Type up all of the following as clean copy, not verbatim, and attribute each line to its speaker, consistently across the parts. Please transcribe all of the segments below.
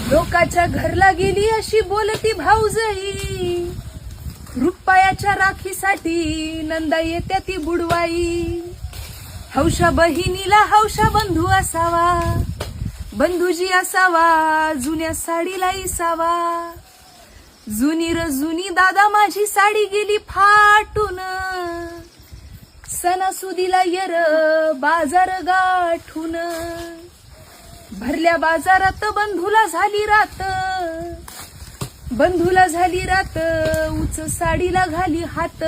Speaker 1: लोकाच्या घरला गेली अशी बोलती भाऊजई, रुपयाच्या राखीसाठी नंदा येत्या ती बुडवाई. हौशा बहिणीला हौशा बंधू असावा, बंधूजी असावा जुन्या साडीला इसावा. जुनी र जुनी दादा माझी साडी गेली फाटून, सणासुदीला येर बाजार गाठून. भरल्या बाजारात बंधूला झाली रात, बंधूला झाली रात उच साडीला घाली हात.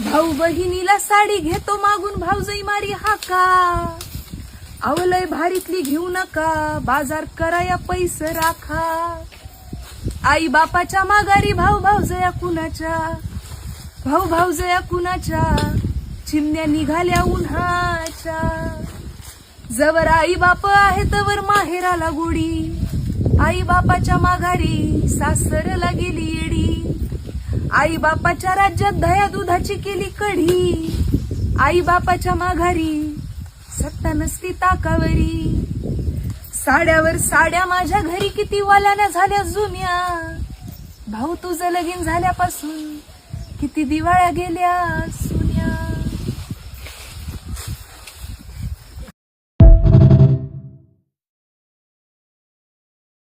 Speaker 1: भाऊ बहिणीला साडी घेतो मागून भाऊजई मारी हाका, आवलय भारीतली घेऊ नका बाजार कराया पैसे राखा. आई बापाच्या माघारी भाऊ भाऊजया कुणाच्या, भाऊ भाऊजया कुणाच्या, चिमण्या निघाल्या उन्हाच्या. जवर आई बाप आहे तवर माहेराला गोडी, आई बापाच्या माघारी सासरला गेली येडी. आई बापाच्या राज्यात दह्या दुधाची केली कढी, आई बापाच्या माघारी सत्ता नसती ताकावरी. साड्यावर साड्या माझ्या घरी किती वाल्याना झाल्या जुन्या, भाऊ तुझं लगीन झाल्यापासून किती दिवाळ्या गेल्या